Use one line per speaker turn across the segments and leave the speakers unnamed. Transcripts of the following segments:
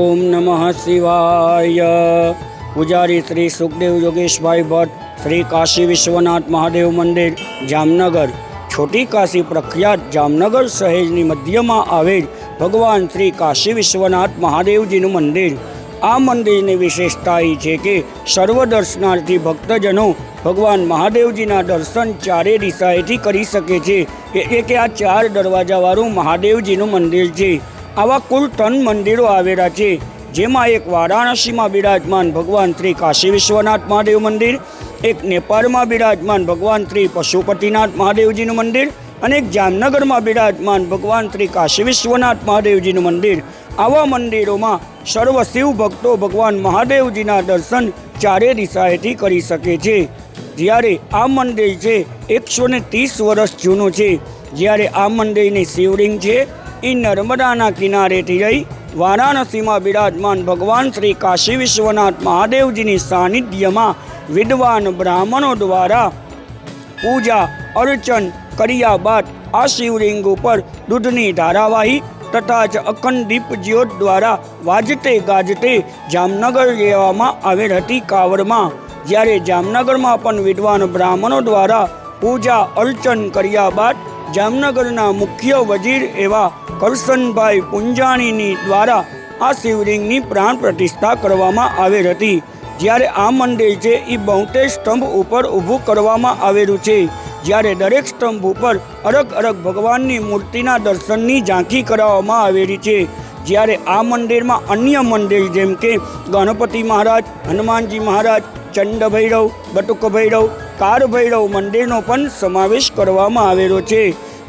ओम नमः शिवाय। पुजारी श्री सुखदेव योगेश भाई भट्ट, श्री काशी विश्वनाथ महादेव मंदिर, जामनगर। छोटी काशी प्रख्यात जामनगर शહેરની મધ્યમાં આવેલ ભગવાન શ્રી કાશી વિશ્વનાથ મહાદેવજીનું મંદિર। આ મંદિરની વિશેષતા એ છે કે સર્વ દર્શનાર્થી ભક્તજનો ભગવાન મહાદેવજીના દર્શન ચારે દિશાએથી કરી શકે છે। એટલે કે આ 4 દરવાજાવાળું મહાદેવજીનું મંદિર છે। આવા કુલ 3 મંદિરો આવેલા છે, જેમાં એક વારાણસીમાં બિરાજમાન ભગવાન શ્રી કાશી વિશ્વનાથ મહાદેવ મંદિર, એક નેપાળમાં બિરાજમાન ભગવાન શ્રી પશુપતિનાથ મહાદેવજીનું મંદિર અને એક જામનગરમાં બિરાજમાન ભગવાન શ્રી કાશી વિશ્વનાથ મહાદેવજીનું મંદિર। આવા મંદિરોમાં સર્વ શિવ ભક્તો ભગવાન મહાદેવજીના દર્શન ચારે દિશાએથી કરી શકે છે। જ્યારે આ મંદિર છે 130 વર્ષ જૂનું છે। જ્યારે આ મંદિરની શિવલિંગ છે એ નર્મદાના કિનારેથી રહી વારાણસીમાં બિરાજમાન ભગવાન શ્રી કાશી વિશ્વનાથ મહાદેવજીની સાનિધ્યમાં વિદ્વાન બ્રાહ્મણો દ્વારા પૂજા અર્ચન કર્યા બાદ આ શિવલિંગ ઉપર દૂધની ધારાવાહી તથા જ અખંડ દીપ જ્યોત દ્વારા વાજતે ગાજતે જામનગર લેવામાં આવેલ હતી કાવડમાં। જ્યારે જામનગરમાં પણ વિદ્વાન બ્રાહ્મણો દ્વારા પૂજા અર્ચન કર્યા બાદ જામનગરના મુખ્ય વજીર એવા કરશનભાઈ પુંજાણીની દ્વારા આ શિવલિંગની પ્રાણ પ્રતિષ્ઠા કરવામાં આવેલ હતી। જ્યારે આ મંદિર છે એ 72 સ્તંભ ઉપર ઊભું કરવામાં આવેલું છે। જ્યારે દરેક સ્તંભ ઉપર અલગ અલગ ભગવાનની મૂર્તિના દર્શનની ઝાંખી કરાવવામાં આવેલી છે। જ્યારે આ મંદિરમાં અન્ય મંદિર જેમ કે ગણપતિ મહારાજ, હનુમાનજી મહારાજ, ચંડ ભૈરવ, બટુક ભૈરવ, કાર ભૈરવ મંદિરનો પણ સમાવેશ કરવામાં આવેલો છે।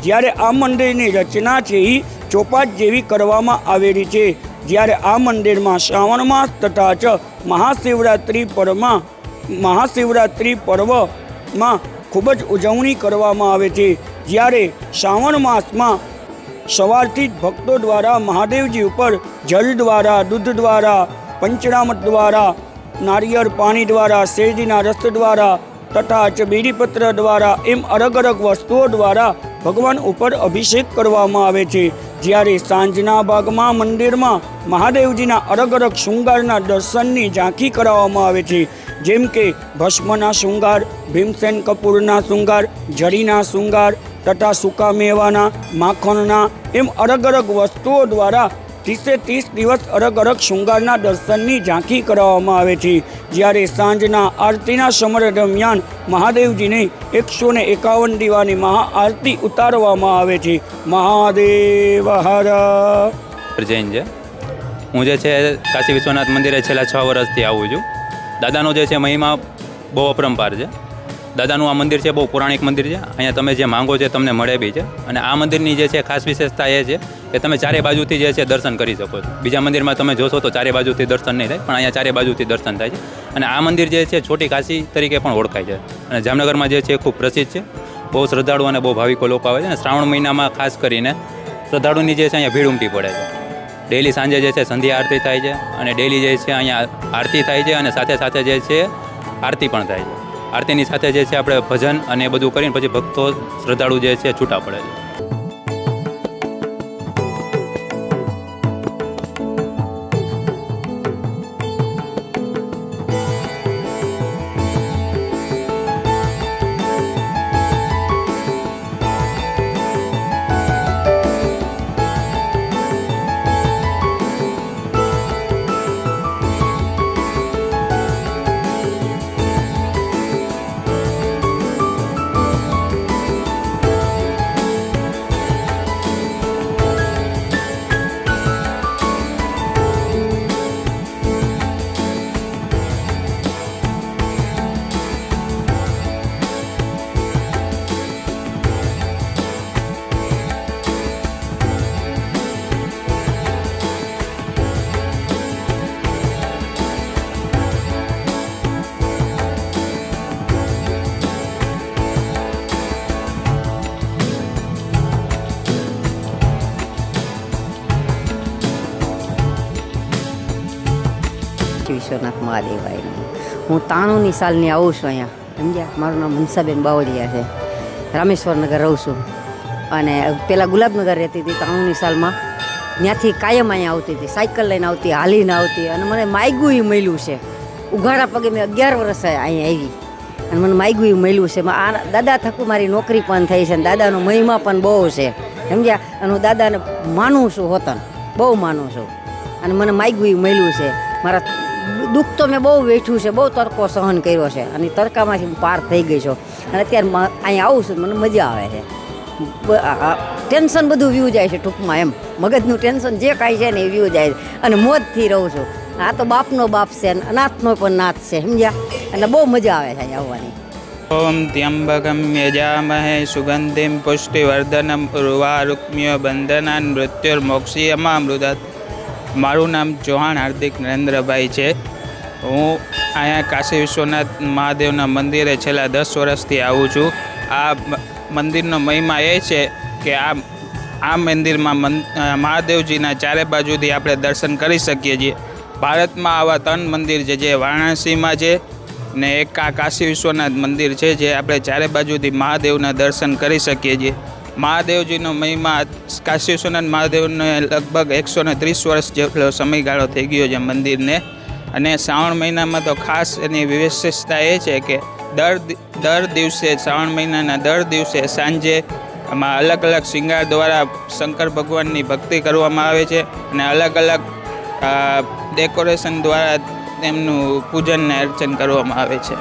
જ્યારે આ મંદિરની રચના છે એ ચોપાટ જેવી કરવામાં આવેલી છે। જ્યારે આ મંદિરમાં શ્રાવણ માસ તથા જ મહાશિવરાત્રિ પર્વમાં ખૂબ જ ઉજવણી કરવામાં આવે છે। જ્યારે શ્રાવણ માસમાં સવારથી જ ભક્તો દ્વારા મહાદેવજી ઉપર જલ દ્વારા, દૂધ દ્વારા, પંચરામૃત દ્વારા, નારિયેળ પાણી દ્વારા, શેરડીના રસ દ્વારા તથા જ બીડીપત્ર દ્વારા એમ અલગ અલગ વસ્તુઓ દ્વારા ભગવાન ઉપર અભિષેક કરવામાં આવે છે। જ્યારે સાંજના ભાગમાં મંદિરમાં મહાદેવજીના અલગ અલગ શૃંગારના દર્શનની ઝાંખી કરાવવામાં આવે છે, જેમ કે ભસ્મના શૃંગાર, ભીમસેન કપૂરના શૃંગાર, જરીના શૃંગાર તથા સૂકા મેવાના, માખણના એમ અલગ અલગ વસ્તુઓ દ્વારા 30 દિવસ અલગ અલગ શૃંગારના દર્શનની ઝાંખી કરાવવામાં આવે છે। જ્યારે સાંજના આરતીના સમય દરમિયાન મહાદેવજીને 151 દીવાની મહાઆરતી ઉતારવામાં આવે છે। મહાદેવ હર
જૈન છે। હું જે છે કાશી વિશ્વનાથ મંદિરે છેલ્લા 6 વર્ષથી આવું છું। દાદાનો જે છે મહિમા બહુ અપરંપાર છે। દાદાનું આ મંદિર છે બહુ પૌરાણિક મંદિર છે। અહીંયા તમે જે માંગો છે તમને મળે બી છે। અને આ મંદિરની જે છે ખાસ વિશેષતા એ છે કે તમે ચારે બાજુથી જે છે દર્શન કરી શકો છો। બીજા મંદિરમાં તમે જોશો તો ચારે બાજુથી દર્શન નહીં થાય, પણ અહીંયા ચારે બાજુથી દર્શન થાય છે। અને આ મંદિર જે છે છોટી કાશી તરીકે પણ ઓળખાય છે અને જામનગરમાં જે છે ખૂબ પ્રસિદ્ધ છે। બહુ શ્રદ્ધાળુ અને બહુ ભાવિકો લોકો આવે છે અને શ્રાવણ મહિનામાં ખાસ કરીને શ્રદ્ધાળુની જે છે અહીંયા ભીડ ઉમટી પડે છે। ડેઈલી સાંજે જે છે સંધ્યા આરતી થાય છે અને ડેઈલી જે છે અહીંયા આરતી થાય છે અને સાથે સાથે જે છે આરતી પણ થાય છે। આરતીની સાથે જે છે આપણે ભજન અને એ બધું કરીને પછી ભક્તો શ્રદ્ધાળુ જે છે છૂટા પડે છે।
વિશ્વનાથ મહાદેવાયનું હું 93ની સાલની આવું છું અહીંયા, સમજ્યા। મારું નામ હંસાબેન બાવળિયા છે, રામેશ્વર નગર રહું છું। અને પહેલાં ગુલાબનગર રહેતી હતી 93ની સાલમાં, ત્યાંથી કાયમ અહીંયા આવતી હતી, સાયકલ લઈને આવતી, હાલીને આવતી, અને મને માયગું એ મળ્યું છે. ઉઘાડા પગે મેં 11 વર્ષ અહીંયા આવી અને મને માયગું એ મળ્યું છે. આ દાદા થકું મારી નોકરી પણ થઈ છે અને દાદાનો મહિમા પણ બહુ છે, સમજ્યા. અને હું દાદાને માનું છું, હોતન બહુ માનું છું, અને મને માયગું એ મળ્યું છે. મારા દુઃખ તો મેં બહુ વેઠ્યું છે, બહુ તડકો સહન કર્યો છે, અને એ તડકામાંથી હું પાર થઈ ગઈ છું. અને અત્યારે અહીંયા આવું છું, મને મજા આવે છે. ટેન્શન બધું વ્યૂ જાય છે ટૂંકમાં, એમ મગજનું ટેન્શન જે કાંઈ છે ને એ વ્યૂ જાય છે, અને મોજથી રહું છું. આ તો બાપનો બાપ છે અને અનાથનો પણ નાથ છે, સમજ્યા. એટલે બહુ મજા આવે છે અહીંયા આવવાની.
ઓમ ત્ર્યંબકમ યજામહે સુગંધિમ પુષ્ટિવર્ધનમ ઉર્વારુક્મ્ય બંધનાન મૃત્યુર્મોક્ષીયમામૃતાત. મારું નામ ચૌહાણ હાર્દિક નરેન્દ્રભાઈ છે. હું અહીંયા કાશી વિશ્વનાથ મહાદેવના મંદિરે છેલ્લા 10 વર્ષથી આવું છું. આ મંદિરનો મહિમા એ છે કે આ મંદિરમાં મહાદેવજીના ચારે બાજુથી આપણે દર્શન કરી શકીએ છીએ. ભારતમાં આવા 3 મંદિર છે, જે વારાણસીમાં છે ને એક આ કાશી વિશ્વનાથ મંદિર છે, જે આપણે ચારે બાજુથી મહાદેવના દર્શન કરી શકીએ છીએ. મહાદેવજીનો મહિમા કાશી વિશ્વનાથ મહાદેવને લગભગ 130 વર્ષ જેટલો સમયગાળો થઈ ગયો છે મંદિરને. અને શ્રાવણ મહિનામાં તો ખાસ એની વિશેષતા એ છે કે દર દિવસે શ્રાવણ મહિનાના દર દિવસે સાંજે આમાં અલગ અલગ શૃંગાર દ્વારા શંકર ભગવાનની ભક્તિ કરવામાં આવે છે, અને અલગ અલગ ડેકોરેશન દ્વારા તેમનું પૂજન ને અર્ચન કરવામાં આવે છે.